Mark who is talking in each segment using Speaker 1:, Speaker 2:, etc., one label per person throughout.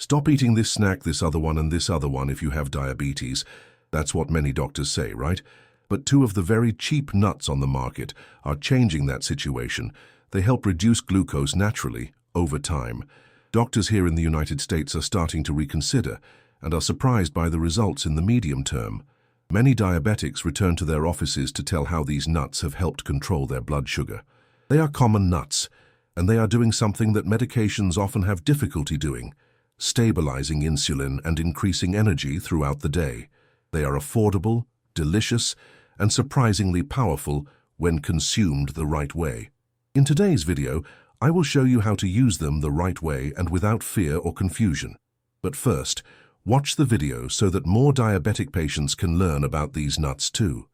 Speaker 1: Stop eating this snack, this other one, and this other one if you have diabetes. That's what many doctors say, right? But two of the very cheap nuts on the market are changing that situation. They help reduce glucose naturally over time. Doctors here in the United States are starting to reconsider and are surprised by the results in the medium term. Many diabetics return to their offices to tell how these nuts have helped control their blood sugar. They are common nuts, and they are doing something that medications often have difficulty doing: stabilizing insulin and increasing energy throughout the day. They are affordable, delicious, and surprisingly powerful when consumed the right way. In today's video, I will show you how to use them the right way and without fear or confusion. But first, watch the video so that more diabetic patients can learn about these nuts too.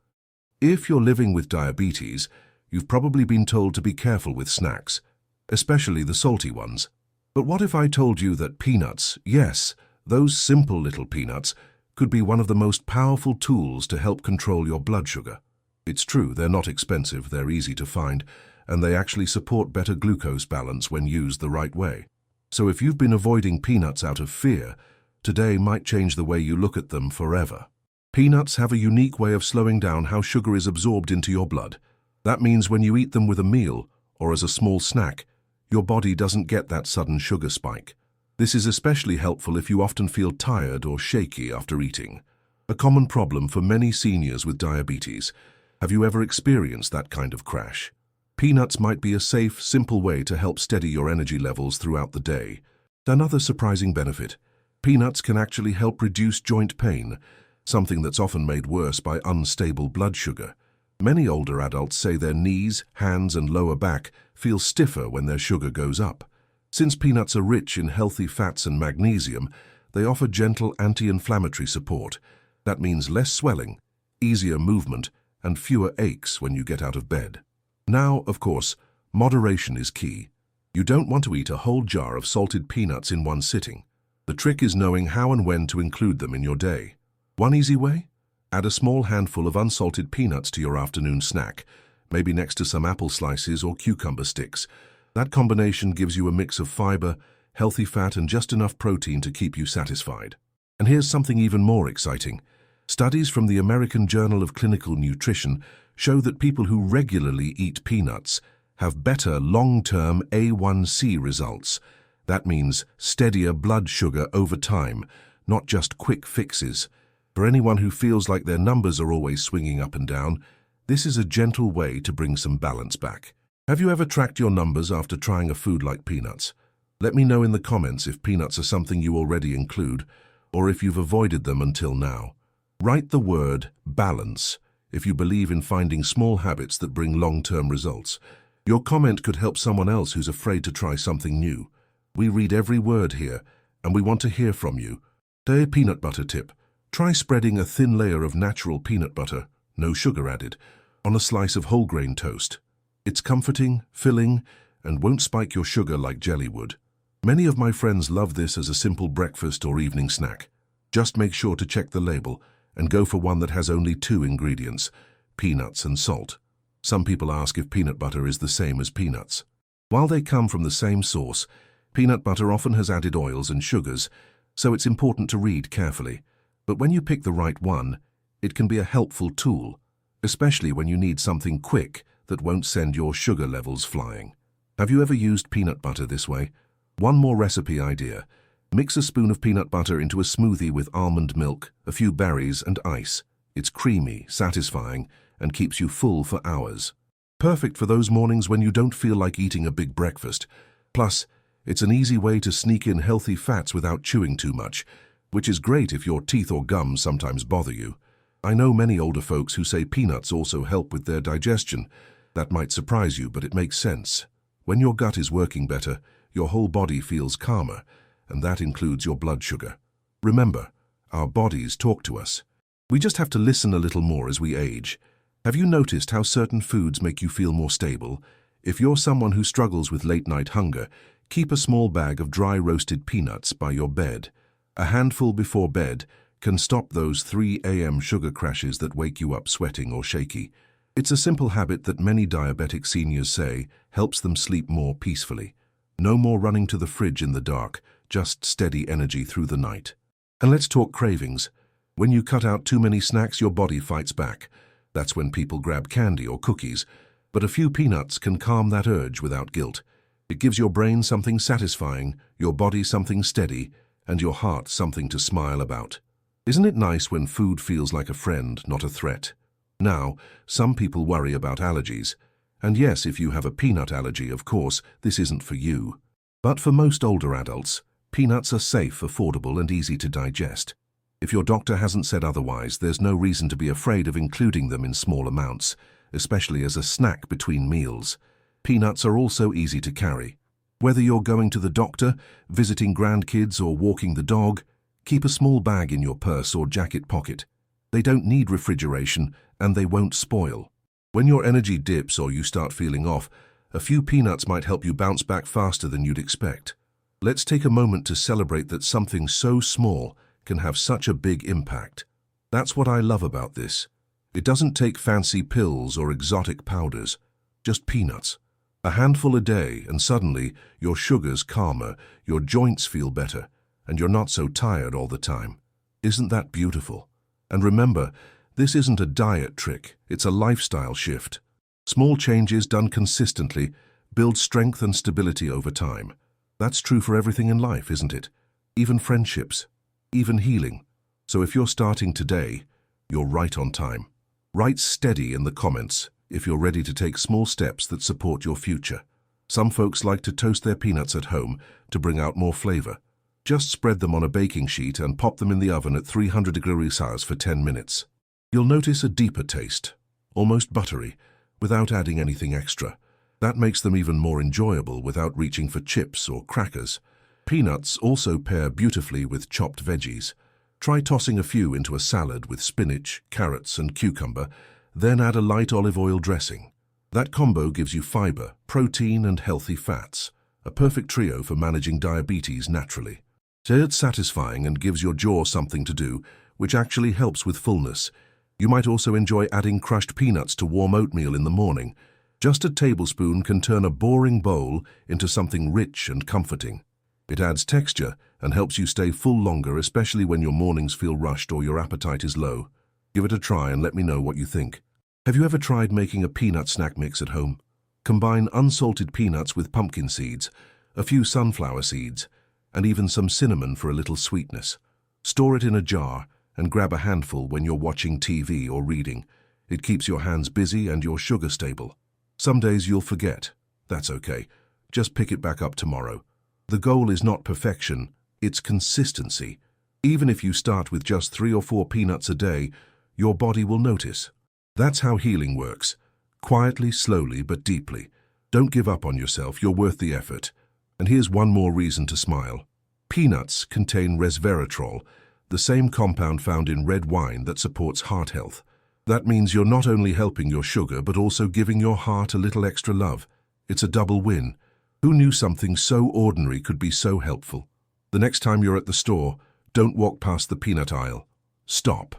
Speaker 1: If you're living with diabetes, you've probably been told to be careful with snacks, especially the salty ones. But what if I told you that peanuts, yes, those simple little peanuts, could be one of the most powerful tools to help control your blood sugar? It's true, they're not expensive, they're easy to find, and they actually support better glucose balance when used the right way. So if you've been avoiding peanuts out of fear, today might change the way you look at them forever. Peanuts have a unique way of slowing down how sugar is absorbed into your blood. That means when you eat them with a meal or as a small snack, your body doesn't get that sudden sugar spike. This is especially helpful if you often feel tired or shaky after eating. A common problem for many seniors with diabetes. Have you ever experienced that kind of crash? Peanuts might be a safe, simple way to help steady your energy levels throughout the day. Another surprising benefit: peanuts can actually help reduce joint pain, something that's often made worse by unstable blood sugar. Many older adults say their knees, hands, and lower back feel stiffer when their sugar goes up. Since peanuts are rich in healthy fats and magnesium, they offer gentle anti-inflammatory support. That means less swelling, easier movement, and fewer aches when you get out of bed. Now, of course, moderation is key. You don't want to eat a whole jar of salted peanuts in one sitting. The trick is knowing how and when to include them in your day. One easy way? Add a small handful of unsalted peanuts to your afternoon snack, maybe next to some apple slices or cucumber sticks. That combination gives you a mix of fiber, healthy fat, and just enough protein to keep you satisfied. And here's something even more exciting. Studies from the American Journal of Clinical Nutrition show that people who regularly eat peanuts have better long-term A1C results. That means steadier blood sugar over time, not just quick fixes. For anyone who feels like their numbers are always swinging up and down, this is a gentle way to bring some balance back. Have you ever tracked your numbers after trying a food like peanuts? Let me know in the comments if peanuts are something you already include, or if you've avoided them until now. Write the word balance if you believe in finding small habits that bring long-term results. Your comment could help someone else who's afraid to try something new. We read every word here, and we want to hear from you. A peanut butter tip. Try spreading a thin layer of natural peanut butter, no sugar added, on a slice of whole grain toast. It's comforting, filling, and won't spike your sugar like jelly would. Many of my friends love this as a simple breakfast or evening snack. Just make sure to check the label and go for one that has only 2 ingredients: peanuts and salt. Some people ask if peanut butter is the same as peanuts. While they come from the same source, peanut butter often has added oils and sugars, so it's important to read carefully. But when you pick the right one, it can be a helpful tool, especially when you need something quick that won't send your sugar levels flying. Have you ever used peanut butter this way? One more recipe idea. Mix a spoon of peanut butter into a smoothie with almond milk, a few berries, and ice. It's creamy, satisfying, and keeps you full for hours. Perfect for those mornings when you don't feel like eating a big breakfast. Plus, it's an easy way to sneak in healthy fats without chewing too much, which is great if your teeth or gums sometimes bother you. I know many older folks who say peanuts also help with their digestion. That might surprise you, but it makes sense. When your gut is working better, your whole body feels calmer, and that includes your blood sugar. Remember, our bodies talk to us. We just have to listen a little more as we age. Have you noticed how certain foods make you feel more stable? If you're someone who struggles with late-night hunger, keep a small bag of dry roasted peanuts by your bed. A handful before bed can stop those 3 a.m. sugar crashes that wake you up sweating or shaky. It's a simple habit that many diabetic seniors say helps them sleep more peacefully. No more running to the fridge in the dark, just steady energy through the night. And let's talk cravings. When you cut out too many snacks, your body fights back. That's when people grab candy or cookies. But a few peanuts can calm that urge without guilt. It gives your brain something satisfying, your body something steady, and your heart something to smile about. Isn't it nice when food feels like a friend, not a threat? Now, some people worry about allergies. And yes, if you have a peanut allergy, of course, this isn't for you. But for most older adults, peanuts are safe, affordable, and easy to digest. If your doctor hasn't said otherwise, there's no reason to be afraid of including them in small amounts, especially as a snack between meals. Peanuts are also easy to carry. Whether you're going to the doctor, visiting grandkids, or walking the dog, keep a small bag in your purse or jacket pocket. They don't need refrigeration, and they won't spoil. When your energy dips or you start feeling off, a few peanuts might help you bounce back faster than you'd expect. Let's take a moment to celebrate that something so small can have such a big impact. That's what I love about this. It doesn't take fancy pills or exotic powders, just peanuts. A handful a day, and suddenly your sugar's calmer, your joints feel better, and you're not so tired all the time. Isn't that beautiful? And remember, this isn't a diet trick, it's a lifestyle shift. Small changes done consistently build strength and stability over time. That's true for everything in life, isn't it? Even friendships, even healing. So if you're starting today, you're right on time. Write steady in the comments if you're ready to take small steps that support your future. Some folks like to toast their peanuts at home to bring out more flavor. Just spread them on a baking sheet and pop them in the oven at 300 degrees Celsius for 10 minutes. You'll notice a deeper taste, almost buttery, without adding anything extra. That makes them even more enjoyable without reaching for chips or crackers. Peanuts also pair beautifully with chopped veggies. Try tossing a few into a salad with spinach, carrots, and cucumber, then add a light olive oil dressing. That combo gives you fiber, protein, and healthy fats, a perfect trio for managing diabetes naturally. It's satisfying and gives your jaw something to do, which actually helps with fullness. You might also enjoy adding crushed peanuts to warm oatmeal in the morning. Just a tablespoon can turn a boring bowl into something rich and comforting. It adds texture and helps you stay full longer, especially when your mornings feel rushed or your appetite is low. Give it a try and let me know what you think. Have you ever tried making a peanut snack mix at home? Combine unsalted peanuts with pumpkin seeds, a few sunflower seeds, and even some cinnamon for a little sweetness. Store it in a jar and grab a handful when you're watching TV or reading. It keeps your hands busy and your sugar stable. Some days you'll forget. That's okay. Just pick it back up tomorrow. The goal is not perfection, it's consistency. Even if you start with just 3 or 4 peanuts a day, your body will notice. That's how healing works. Quietly, slowly, but deeply. Don't give up on yourself, you're worth the effort. And here's one more reason to smile. Peanuts contain resveratrol, the same compound found in red wine that supports heart health. That means you're not only helping your sugar, but also giving your heart a little extra love. It's a double win. Who knew something so ordinary could be so helpful? The next time you're at the store, don't walk past the peanut aisle. Stop.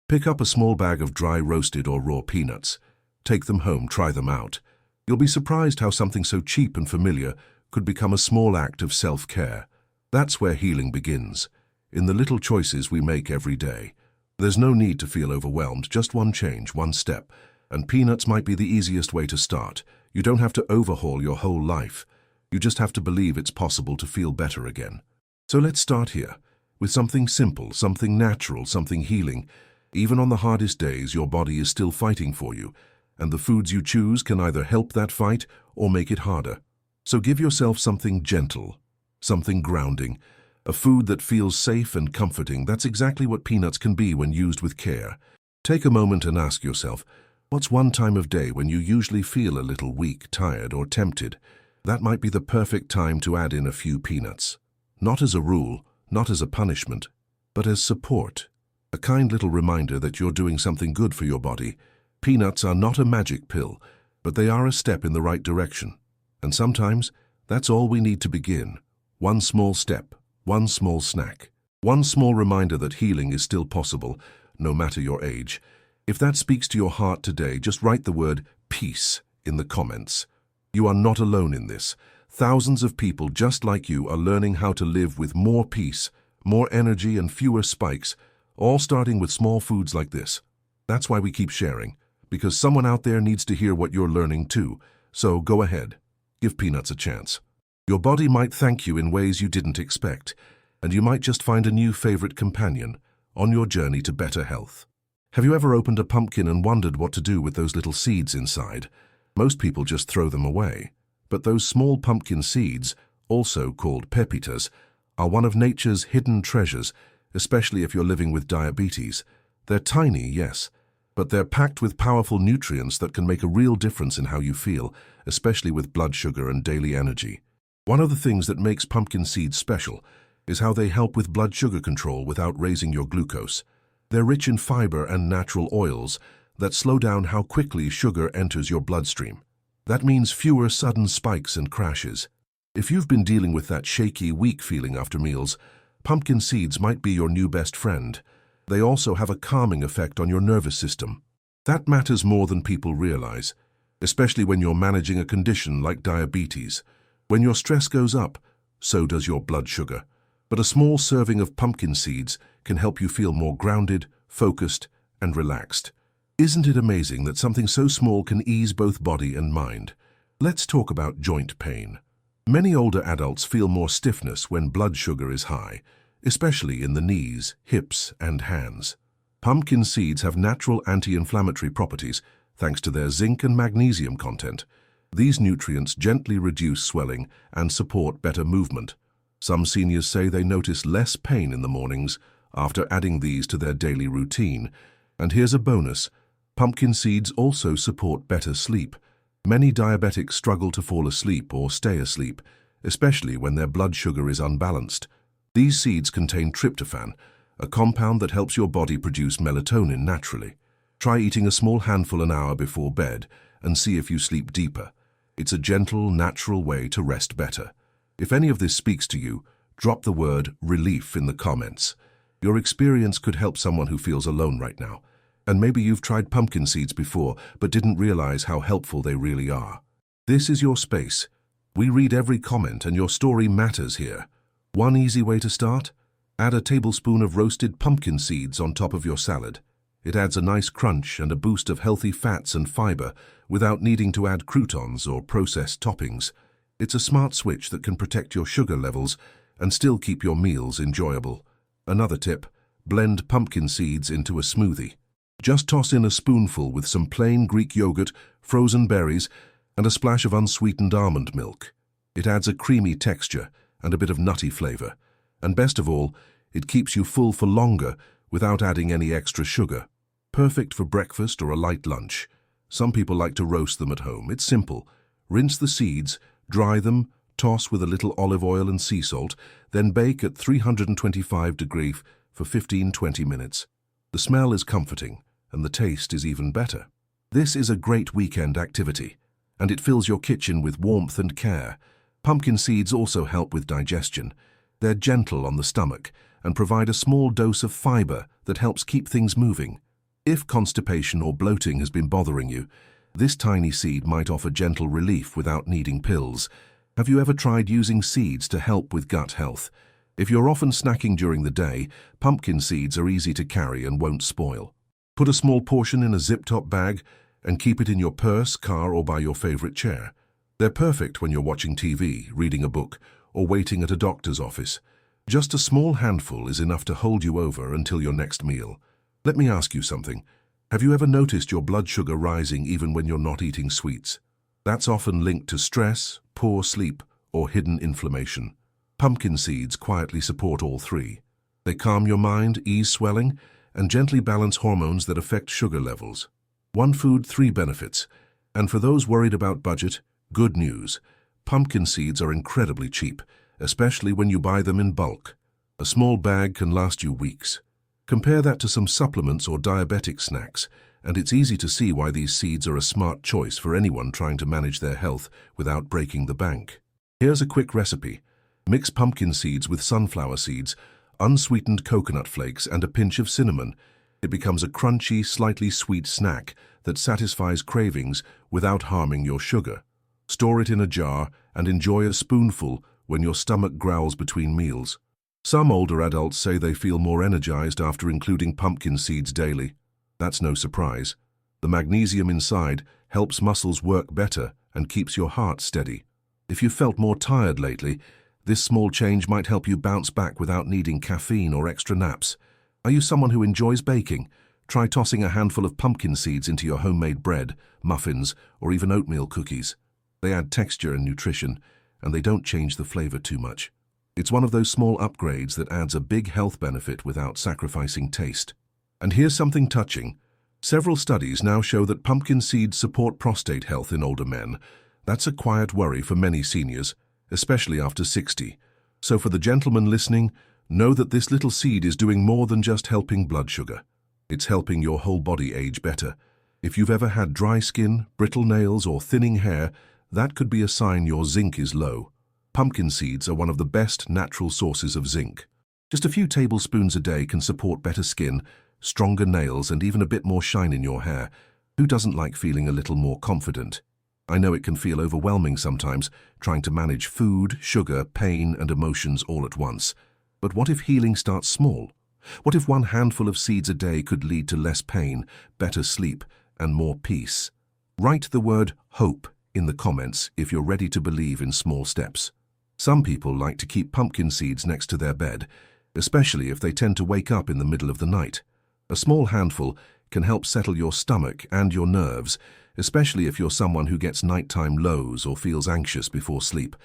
Speaker 1: Pick up a small bag of dry roasted or raw peanuts. Take them home, try them out. You'll be surprised how something so cheap and familiar could become a small act of self-care. That's where healing begins, in the little choices we make every day. There's no need to feel overwhelmed, just one change, one step. And peanuts might be the easiest way to start. You don't have to overhaul your whole life. You just have to believe it's possible to feel better again. So let's start here, with something simple, something natural, something healing. Even on the hardest days, your body is still fighting for you, and the foods you choose can either help that fight or make it harder. So give yourself something gentle, something grounding, a food that feels safe and comforting. That's exactly what peanuts can be when used with care. Take a moment and ask yourself, what's one time of day when you usually feel a little weak, tired, or tempted? That might be the perfect time to add in a few peanuts. Not as a rule, not as a punishment, but as support. A kind little reminder that you're doing something good for your body. Peanuts are not a magic pill, but they are a step in the right direction. And sometimes, that's all we need to begin. One small step, one small snack, one small reminder that healing is still possible, no matter your age. If that speaks to your heart today, just write the word peace in the comments. You are not alone in this. thousands of people just like you are learning how to live with more peace, more energy and fewer spikes, all starting with small foods like this. That's why we keep sharing, because someone out there needs to hear what you're learning too. So go ahead, give peanuts a chance. Your body might thank you in ways you didn't expect, and you might just find a new favorite companion on your journey to better health. Have you ever opened a pumpkin and wondered what to do with those little seeds inside? Most people just throw them away. But those small pumpkin seeds, also called pepitas, are one of nature's hidden treasures, especially if you're living with diabetes. They're tiny, yes, but they're packed with powerful nutrients that can make a real difference in how you feel, especially with blood sugar and daily energy. One of the things that makes pumpkin seeds special is how they help with blood sugar control without raising your glucose. They're rich in fiber and natural oils that slow down how quickly sugar enters your bloodstream. That means fewer sudden spikes and crashes. If you've been dealing with that shaky, weak feeling after meals, pumpkin seeds might be your new best friend. They also have a calming effect on your nervous system. That matters more than people realize, especially when you're managing a condition like diabetes. When your stress goes up, so does your blood sugar. But a small serving of pumpkin seeds can help you feel more grounded, focused, and relaxed. Isn't it amazing that something so small can ease both body and mind? Let's talk about joint pain. Many older adults feel more stiffness when blood sugar is high, especially in the knees, hips, and hands. Pumpkin seeds have natural anti-inflammatory properties thanks to their zinc and magnesium content. These nutrients gently reduce swelling and support better movement. Some seniors say they notice less pain in the mornings after adding these to their daily routine. And here's a bonus. Pumpkin seeds also support better sleep. Many diabetics struggle to fall asleep or stay asleep, especially when their blood sugar is unbalanced. These seeds contain tryptophan, a compound that helps your body produce melatonin naturally. Try eating a small handful an hour before bed and see if you sleep deeper. It's a gentle, natural way to rest better. If any of this speaks to you, drop the word relief in the comments. Your experience could help someone who feels alone right now. And maybe you've tried pumpkin seeds before but didn't realize how helpful they really are. This is your space. We read every comment and your story matters here. One easy way to start? Add a tablespoon of roasted pumpkin seeds on top of your salad. It adds a nice crunch and a boost of healthy fats and fiber without needing to add croutons or processed toppings. It's a smart switch that can protect your sugar levels and still keep your meals enjoyable. Another tip, blend pumpkin seeds into a smoothie. Just toss in a spoonful with some plain Greek yogurt, frozen berries, and a splash of unsweetened almond milk. It adds a creamy texture and a bit of nutty flavor. And best of all, it keeps you full for longer without adding any extra sugar. Perfect for breakfast or a light lunch. Some people like to roast them at home. It's simple. Rinse the seeds, dry them, toss with a little olive oil and sea salt, then bake at 325 degrees for 15-20 minutes. The smell is comforting, and the taste is even better. This is a great weekend activity, and it fills your kitchen with warmth and care. Pumpkin seeds also help with digestion. They're gentle on the stomach and provide a small dose of fiber that helps keep things moving. If constipation or bloating has been bothering you, this tiny seed might offer gentle relief without needing pills. Have you ever tried using seeds to help with gut health? If you're often snacking during the day, pumpkin seeds are easy to carry and won't spoil. Put a small portion in a zip-top bag and keep it in your purse, car, or by your favorite chair. They're perfect when you're watching TV, reading a book, or waiting at a doctor's office. Just a small handful is enough to hold you over until your next meal. Let me ask you something. Have you ever noticed your blood sugar rising even when you're not eating sweets? That's often linked to stress, poor sleep, or hidden inflammation. Pumpkin seeds quietly support all three. They calm your mind, ease swelling, and gently balance hormones that affect sugar levels. One food, three benefits. And for those worried about budget, good news. Pumpkin seeds are incredibly cheap, especially when you buy them in bulk. A small bag can last you weeks. Compare that to some supplements or diabetic snacks, and it's easy to see why these seeds are a smart choice for anyone trying to manage their health without breaking the bank. Here's a quick recipe. Mix pumpkin seeds with sunflower seeds, unsweetened coconut flakes, and a pinch of cinnamon. It becomes a crunchy, slightly sweet snack that satisfies cravings without harming your sugar. Store it in a jar and enjoy a spoonful when your stomach growls between meals. Some older adults say they feel more energized after including pumpkin seeds daily. That's no surprise. The magnesium inside helps muscles work better and keeps your heart steady. If you felt more tired lately, this small change might help you bounce back without needing caffeine or extra naps. Are you someone who enjoys baking? Try tossing a handful of pumpkin seeds into your homemade bread, muffins, or even oatmeal cookies. They add texture and nutrition, and they don't change the flavor too much. It's one of those small upgrades that adds a big health benefit without sacrificing taste. And here's something touching. Several studies now show that pumpkin seeds support prostate health in older men. That's a quiet worry for many seniors, especially after 60. So for the gentlemen listening, know that this little seed is doing more than just helping blood sugar. It's helping your whole body age better. If you've ever had dry skin, brittle nails, or thinning hair, that could be a sign your zinc is low. Pumpkin seeds are one of the best natural sources of zinc. Just a few tablespoons a day can support better skin, stronger nails, and even a bit more shine in your hair. Who doesn't like feeling a little more confident? I know it can feel overwhelming sometimes, trying to manage food, sugar, pain, and emotions all at once. But what if healing starts small? What if one handful of seeds a day could lead to less pain, better sleep, and more peace? Write the word hope in the comments if you're ready to believe in small steps. Some people like to keep pumpkin seeds next to their bed, especially if they tend to wake up in the middle of the night. A small handful can help settle your stomach and your nerves, especially if you're someone who gets nighttime lows or feels anxious before sleep.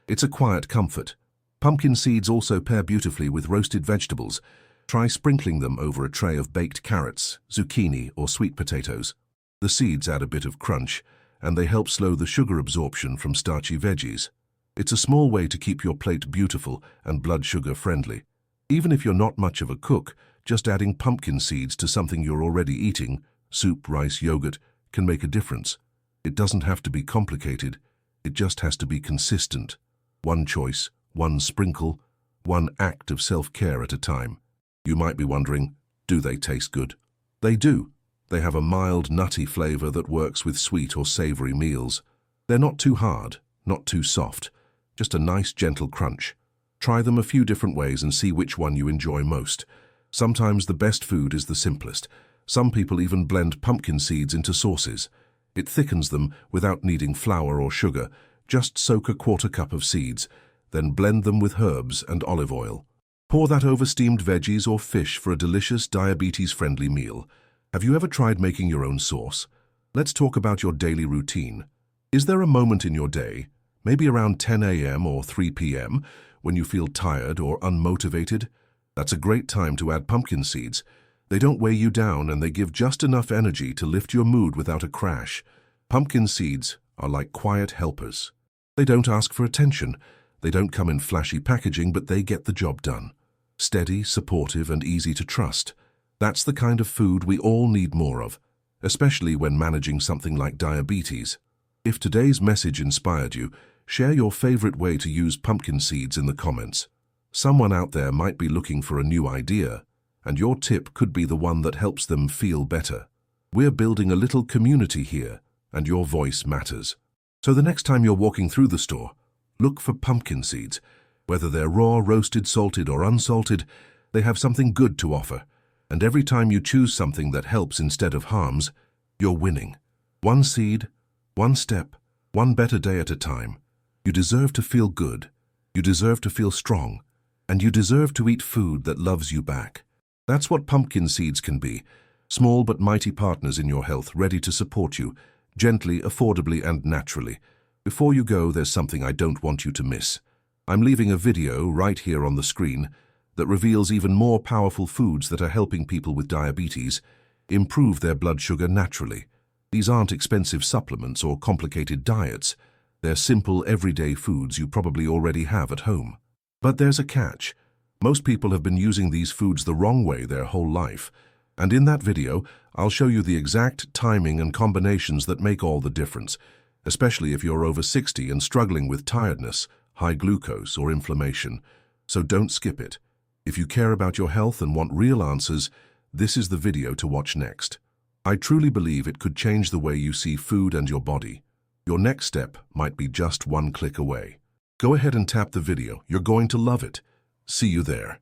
Speaker 1: It's a quiet comfort. Pumpkin seeds also pair beautifully with roasted vegetables. Try sprinkling them over a tray of baked carrots, zucchini, or sweet potatoes. The seeds add a bit of crunch, and they help slow the sugar absorption from starchy veggies. It's a small way to keep your plate beautiful and blood sugar friendly. Even if you're not much of a cook, just adding pumpkin seeds to something you're already eating, soup, rice, yogurt, can make a difference. It doesn't have to be complicated. It just has to be consistent. One choice, one sprinkle, one act of self-care at a time. You might be wondering, do they taste good? They do. They have a mild, nutty flavor that works with sweet or savory meals. They're not too hard, not too soft, just a nice, gentle crunch. Try them a few different ways and see which one you enjoy most. Sometimes the best food is the simplest. Some people even blend pumpkin seeds into sauces. It thickens them without needing flour or sugar. Just soak a quarter cup of seeds, then blend them with herbs and olive oil. Pour that over steamed veggies or fish for a delicious diabetes-friendly meal. Have you ever tried making your own sauce? Let's talk about your daily routine. Is there a moment in your day, maybe around 10 a.m. or 3 p.m., when you feel tired or unmotivated? That's a great time to add pumpkin seeds. They don't weigh you down and they give just enough energy to lift your mood without a crash. Pumpkin seeds are like quiet helpers. They don't ask for attention. They don't come in flashy packaging, but they get the job done. Steady, supportive, and easy to trust. That's the kind of food we all need more of, especially when managing something like diabetes. If today's message inspired you, share your favorite way to use pumpkin seeds in the comments. Someone out there might be looking for a new idea, and your tip could be the one that helps them feel better. We're building a little community here, and your voice matters. So the next time you're walking through the store, look for pumpkin seeds. Whether they're raw, roasted, salted, or unsalted, they have something good to offer. And every time you choose something that helps instead of harms, you're winning. One seed, one step, one better day at a time. You deserve to feel good. You deserve to feel strong. And you deserve to eat food that loves you back. That's what pumpkin seeds can be. Small but mighty partners in your health, ready to support you, gently, affordably, and naturally. Before you go, there's something I don't want you to miss. I'm leaving a video right here on the screen that reveals even more powerful foods that are helping people with diabetes improve their blood sugar naturally. These aren't expensive supplements or complicated diets. They're simple, everyday foods you probably already have at home. But there's a catch. Most people have been using these foods the wrong way their whole life. And in that video, I'll show you the exact timing and combinations that make all the difference, especially if you're over 60 and struggling with tiredness, high glucose, or inflammation. So don't skip it. If you care about your health and want real answers, this is the video to watch next. I truly believe it could change the way you see food and your body. Your next step might be just one click away. Go ahead and tap the video. You're going to love it. See you there.